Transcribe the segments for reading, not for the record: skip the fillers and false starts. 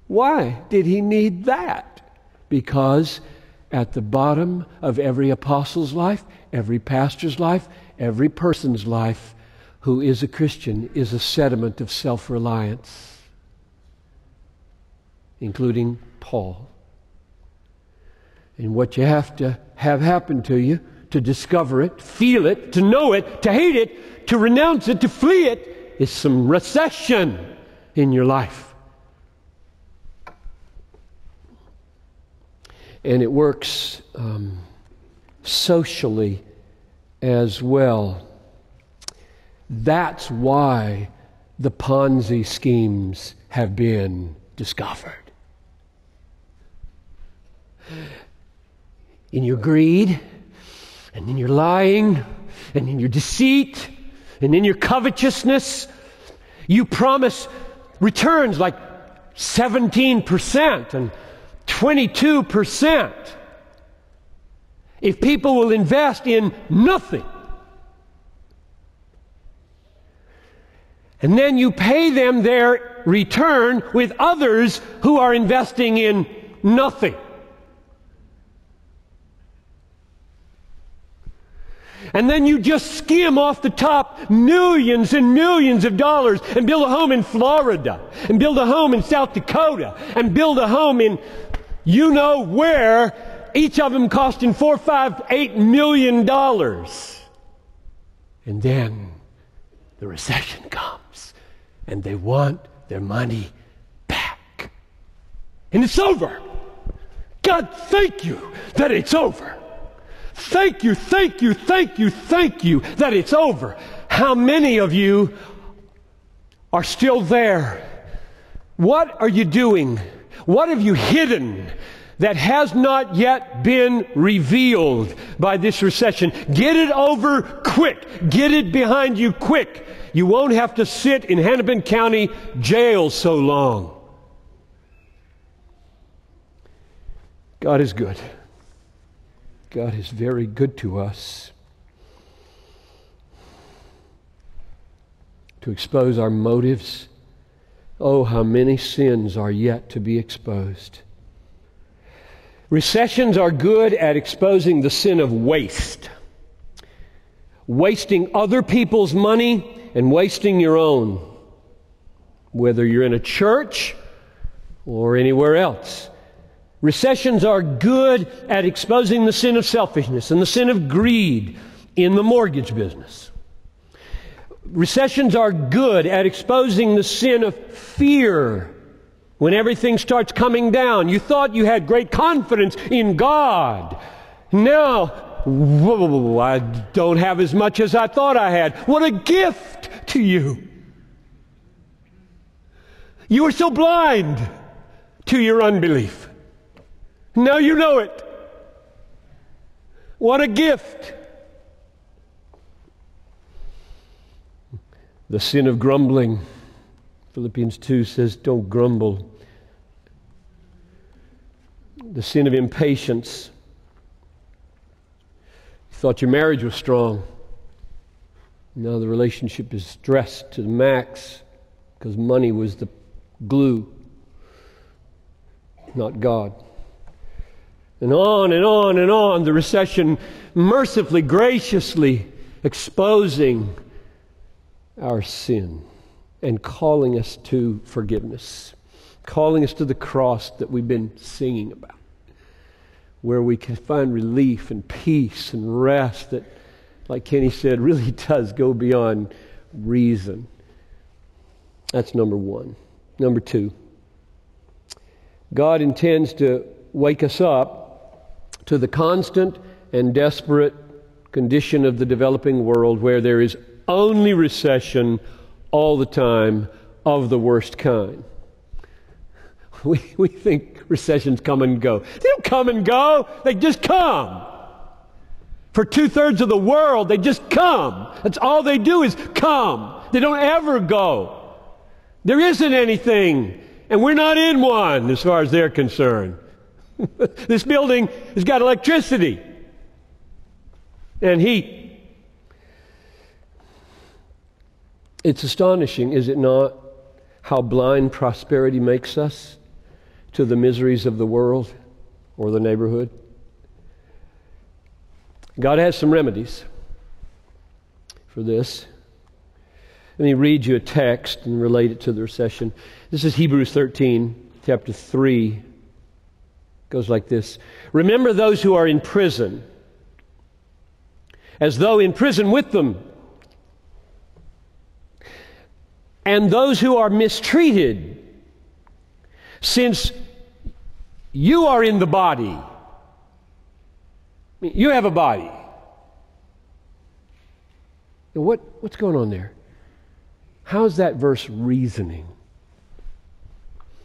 Why did he need that? Because at the bottom of every apostle's life, every pastor's life, every person's life who is a Christian is a sediment of self-reliance, including Paul. And what you have to have happen to you to discover it, feel it, to know it, to hate it, to renounce it, to flee it, is some recession in your life. And it works socially as well. That's why the Ponzi schemes have been discovered. In your greed, and in your lying, and in your deceit, and in your covetousness, you promise returns like 17% and 22%. If people will invest in nothing, and then you pay them their return with others who are investing in nothing. And then you just skim off the top millions and millions of dollars and build a home in Florida, and build a home in South Dakota, and build a home in you know where, each of them costing $4, $5, $8 million. And then the recession comes, and they want their money back. And it's over. God, thank you that it's over. Thank you, thank you, thank you, thank you that it's over. How many of you are still there? What are you doing? What have you hidden that has not yet been revealed by this recession? Get it over quick. Get it behind you quick. You won't have to sit in Hennepin County jail so long. God is good. God is very good to us. To expose our motives. Oh, how many sins are yet to be exposed. Recessions are good at exposing the sin of waste. Wasting other people's money and wasting your own. Whether you're in a church or anywhere else. Recessions are good at exposing the sin of selfishness and the sin of greed in the mortgage business. Recessions are good at exposing the sin of fear when everything starts coming down. You thought you had great confidence in God. Now, whoa, I don't have as much as I thought I had. What a gift to you. You were so blind to your unbelief. Now you know it. What a gift. The sin of grumbling. Philippians 2 says, don't grumble. The sin of impatience. You thought your marriage was strong. Now the relationship is stressed to the max because money was the glue, not God. And on and on and on, the recession mercifully, graciously exposing our sin and calling us to forgiveness, calling us to the cross that we've been singing about, where we can find relief and peace and rest that, like Kenny said, really does go beyond reason. That's number one. Number two, God intends to wake us up to the constant and desperate condition of the developing world where there is only recession all the time of the worst kind. We think recessions come and go. They don't come and go. They just come. For 2/3 of the world, they just come. That's all they do is come. They don't ever go. There isn't anything, and we're not in one as far as they're concerned. This building has got electricity and heat. It's astonishing, is it not, how blind prosperity makes us? to the miseries of the world or the neighborhood? God has some remedies for this. Let me read you a text and relate it to the recession. This is Hebrews 13, chapter 3. It goes like this. Remember those who are in prison, as though in prison with them, and those who are mistreated, since you are in the body. You have a body. Now what's going on there? How's that verse reasoning?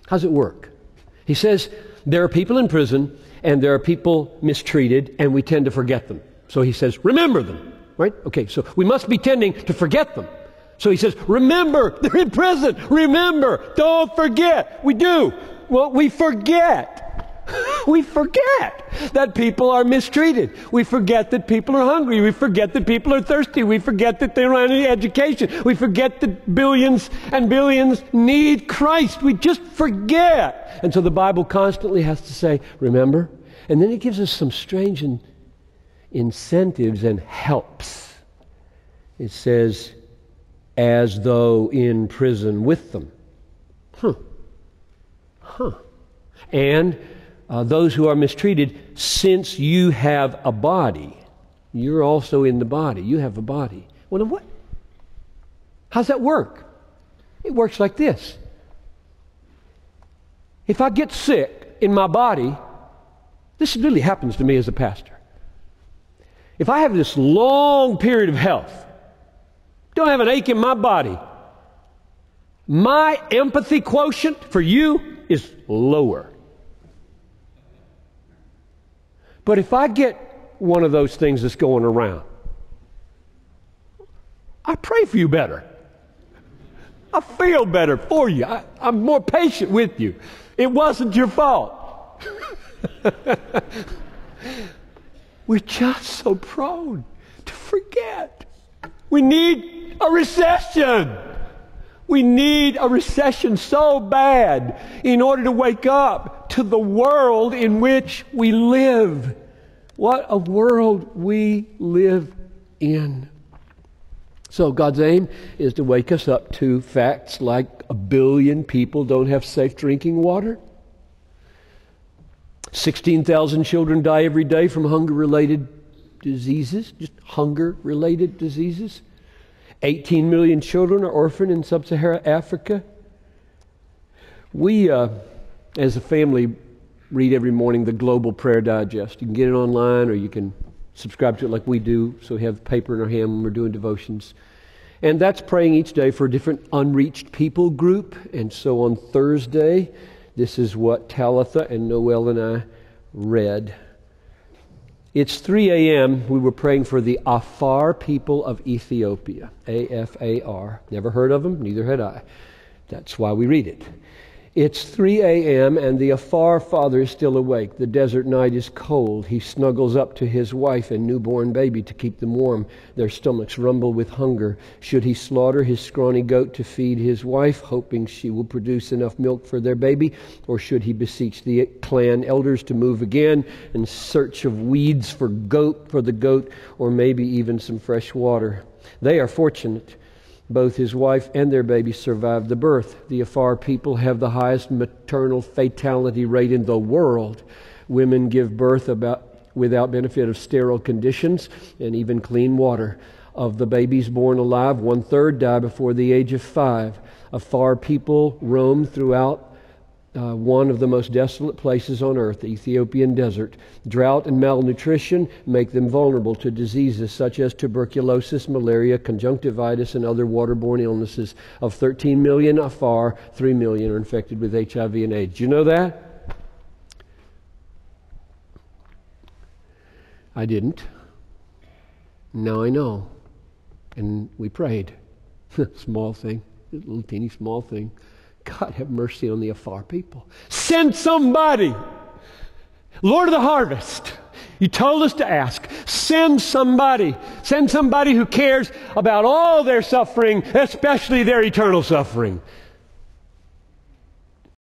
How's it work? He says there are people in prison and there are people mistreated and we tend to forget them. So he says, remember them, right? Okay, so we must be tending to forget them. So he says, remember, they're in prison. Remember, don't forget. We do. Well, we forget. We forget that people are mistreated. We forget that people are hungry. We forget that people are thirsty. We forget that they don't have any education. We forget that billions and billions need Christ. We just forget. And so the Bible constantly has to say, remember. And then it gives us some strange incentives and helps. It says, as though in prison with them. And those who are mistreated, since you have a body. You're also in the body. You have a body. Well, what? How's that work? It works like this. If I get sick in my body, this really happens to me as a pastor. If I have this long period of health, don't have an ache in my body, my empathy quotient for you is lower. But if I get one of those things that's going around, I pray for you better. I feel better for you. I'm more patient with you. It wasn't your fault. We're just so prone to forget. We need a recession. We need a recession so bad in order to wake up to the world in which we live. What a world we live in. So God's aim is to wake us up to facts like 1 billion people don't have safe drinking water. 16,000 children die every day from hunger-related diseases, just hunger-related diseases. 18 million children are orphaned in sub-Saharan Africa. We, as a family, read every morning the Global Prayer Digest. You can get it online or you can subscribe to it like we do, so we have paper in our hand when we're doing devotions. And that's praying each day for a different unreached people group. And so on Thursday, this is what Talitha and Noel and I read. It's 3 a.m. We were praying for the Afar people of Ethiopia. A-F-A-R. Never heard of them, neither had I. That's why we read it. It's 3 a.m. and the Afar father is still awake. The desert night is cold. He snuggles up to his wife and newborn baby to keep them warm. Their stomachs rumble with hunger. Should he slaughter his scrawny goat to feed his wife, hoping she will produce enough milk for their baby? Or should he beseech the clan elders to move again in search of weeds for the goat, or maybe even some fresh water? They are fortunate. Both his wife and their baby survived the birth. The Afar people have the highest maternal fatality rate in the world. Women give birth without benefit of sterile conditions and even clean water. Of the babies born alive, 1/3 die before the age of 5. Afar people roam throughout one of the most desolate places on earth, the Ethiopian desert. Drought and malnutrition make them vulnerable to diseases such as tuberculosis, malaria, conjunctivitis, and other waterborne illnesses. Of 13 million Afar, 3 million are infected with HIV and AIDS. Do you know that? I didn't. Now I know. And we prayed. Small thing, a little teeny small thing. God, have mercy on the Afar people. Send somebody. Lord of the harvest, you told us to ask. Send somebody. Send somebody who cares about all their suffering, especially their eternal suffering.